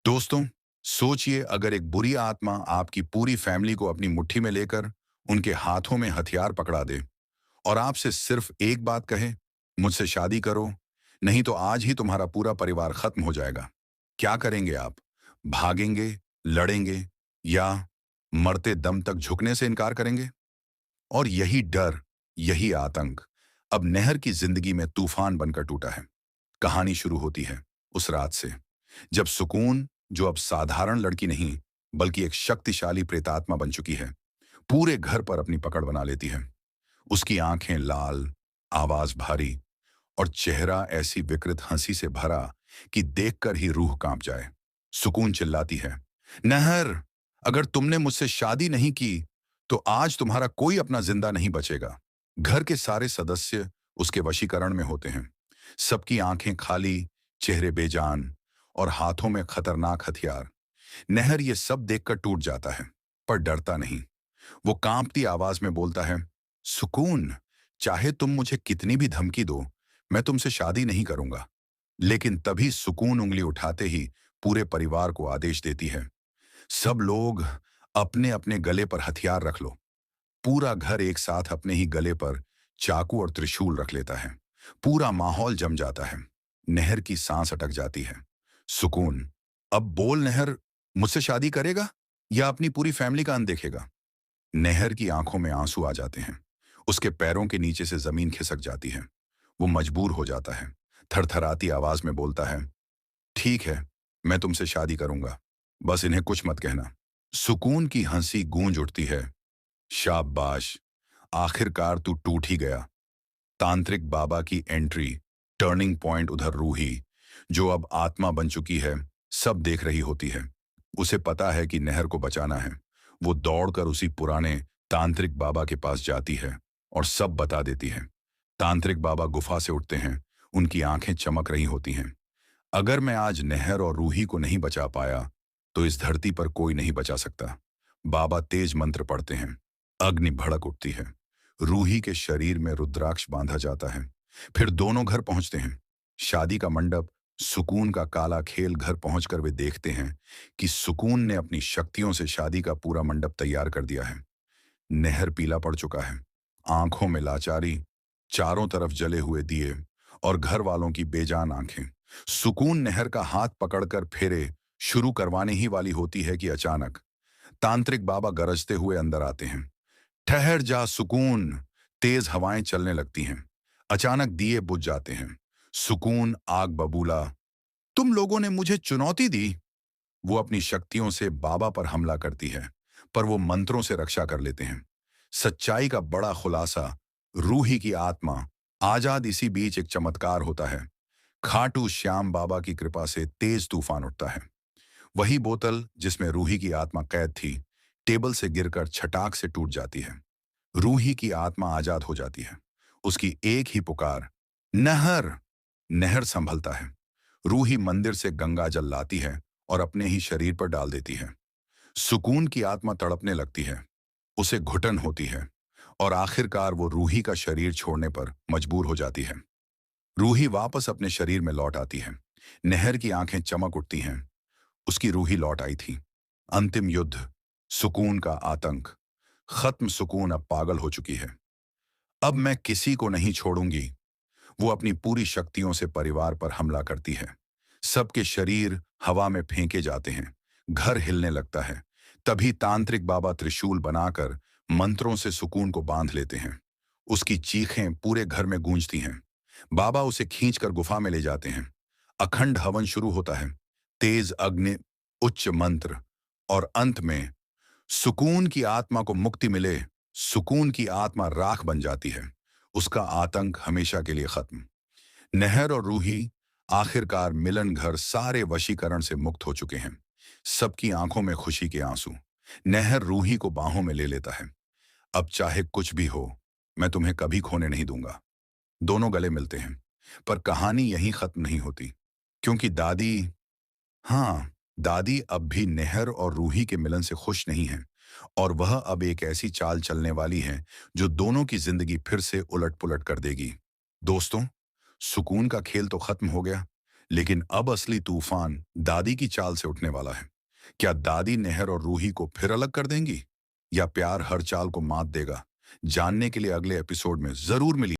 दोस्तों, सोचिए अगर एक बुरी आत्मा आपकी पूरी फैमिली को अपनी मुट्ठी में लेकर उनके हाथों में हथियार पकड़ा दे और आपसे सिर्फ एक बात कहे, मुझसे शादी करो, नहीं तो आज ही तुम्हारा पूरा परिवार खत्म हो जाएगा। क्या करेंगे आप? भागेंगे, लड़ेंगे या मरते दम तक झुकने से इनकार करेंगे? और यही डर, यही आतंक अब नहर की जिंदगी में तूफान बनकर टूटा है। कहानी शुरू होती है उस रात से जब सुकून, जो अब साधारण लड़की नहीं बल्कि एक शक्तिशाली प्रेतात्मा बन चुकी है, पूरे घर पर अपनी पकड़ बना लेती है। उसकी आंखें लाल, आवाज भारी और चेहरा ऐसी विकृत हंसी से भरा कि देखकर ही रूह कांप जाए। सुकून चिल्लाती है, नहर, अगर तुमने मुझसे शादी नहीं की तो आज तुम्हारा कोई अपना जिंदा नहीं बचेगा। घर के सारे सदस्य उसके वशीकरण में होते हैं। सबकी आंखें खाली, चेहरे बेजान और हाथों में खतरनाक हथियार। नहर ये सब देखकर टूट जाता है, पर डरता नहीं। वो कांपती आवाज में बोलता है, सुकून, चाहे तुम मुझे कितनी भी धमकी दो, मैं तुमसे शादी नहीं करूंगा। लेकिन तभी सुकून उंगली उठाते ही पूरे परिवार को आदेश देती है, सब लोग अपने अपने गले पर हथियार रख लो। पूरा घर एक साथ अपने ही गले पर चाकू और त्रिशूल रख लेता है। पूरा माहौल जम जाता है। नहर की सांस अटक जाती है। सुकून, अब बोल नहर, मुझसे शादी करेगा या अपनी पूरी फैमिली का अंत देखेगा? नहर की आंखों में आंसू आ जाते हैं। उसके पैरों के नीचे से जमीन खिसक जाती है। वो मजबूर हो जाता है। थरथराती आवाज में बोलता है, ठीक है, मैं तुमसे शादी करूंगा, बस इन्हें कुछ मत कहना। सुकून की हंसी गूंज उठती है, शाबाश, आखिरकार तू टूट ही गया। तांत्रिक बाबा की एंट्री, टर्निंग पॉइंट। उधर रूही, जो अब आत्मा बन चुकी है, सब देख रही होती है। उसे पता है कि नहर को बचाना है। वो दौड़कर उसी पुराने तांत्रिक बाबा के पास जाती है और सब बता देती है। तांत्रिक बाबा गुफा से उठते हैं। उनकी आंखें चमक रही होती हैं। अगर मैं आज नहर और रूही को नहीं बचा पाया तो इस धरती पर कोई नहीं बचा सकता। बाबा तेज मंत्र पढ़ते हैं। अग्नि भड़क उठती है। रूही के शरीर में रुद्राक्ष बांधा जाता है। फिर दोनों घर पहुंचते हैं। शादी का मंडप, सुकून का काला खेल। घर पहुंचकर वे देखते हैं कि सुकून ने अपनी शक्तियों से शादी का पूरा मंडप तैयार कर दिया है। नहर पीला पड़ चुका है, आंखों में लाचारी, चारों तरफ जले हुए दिए और घर वालों की बेजान आंखें। सुकून नहर का हाथ पकड़कर फेरे शुरू करवाने ही वाली होती है कि अचानक तांत्रिक बाबा गरजते हुए अंदर आते हैं। ठहर जा सुकून। तेज हवाएं चलने लगती हैं। अचानक दिए बुझ जाते हैं। सुकून आग बबूला, तुम लोगों ने मुझे चुनौती दी। वो अपनी शक्तियों से बाबा पर हमला करती है, पर वो मंत्रों से रक्षा कर लेते हैं। सच्चाई का बड़ा खुलासा, रूही की आत्मा आजाद। इसी बीच एक चमत्कार होता है। खाटू श्याम बाबा की कृपा से तेज तूफान उठता है। वही बोतल जिसमें रूही की आत्मा कैद थी, टेबल से गिरकर छटाक से टूट जाती है। रूही की आत्मा आजाद हो जाती है। उसकी एक ही पुकार, नहर। नहर संभलता है। रूही मंदिर से गंगा जल लाती है और अपने ही शरीर पर डाल देती है। सुकून की आत्मा तड़पने लगती है। उसे घुटन होती है और आखिरकार वो रूही का शरीर छोड़ने पर मजबूर हो जाती है। रूही वापस अपने शरीर में लौट आती है। नहर की आंखें चमक उठती हैं। उसकी रूही लौट आई थी। अंतिम युद्ध, सुकून का आतंक खत्म। सुकून अब पागल हो चुकी है। अब मैं किसी को नहीं छोड़ूंगी। वो अपनी पूरी शक्तियों से परिवार पर हमला करती है। सबके शरीर हवा में फेंके जाते हैं। घर हिलने लगता है। तभी तांत्रिक बाबा त्रिशूल बनाकर मंत्रों से सुकून को बांध लेते हैं। उसकी चीखें पूरे घर में गूंजती हैं। बाबा उसे खींचकर गुफा में ले जाते हैं। अखंड हवन शुरू होता है। तेज अग्नि, उच्च मंत्र और अंत में सुकून की आत्मा को मुक्ति मिले। सुकून की आत्मा राख बन जाती है। उसका आतंक हमेशा के लिए खत्म। नहर और रूही आखिरकार मिलन घर सारे वशीकरण से मुक्त हो चुके हैं। सबकी आंखों में खुशी के आंसू। नहर रूही को बाहों में ले लेता है। अब चाहे कुछ भी हो, मैं तुम्हें कभी खोने नहीं दूंगा। दोनों गले मिलते हैं, पर कहानी यहीं खत्म नहीं होती, क्योंकि दादी, हाँ, दादी अब भी नहर और रूही के मिलन से खुश नहीं है और वह अब एक ऐसी चाल चलने वाली है जो दोनों की जिंदगी फिर से उलट पुलट कर देगी। दोस्तों, सुकून का खेल तो खत्म हो गया, लेकिन अब असली तूफान दादी की चाल से उठने वाला है। क्या दादी नेहर और रूही को फिर अलग कर देंगी, या प्यार हर चाल को मात देगा? जानने के लिए अगले एपिसोड में जरूर मिलिए।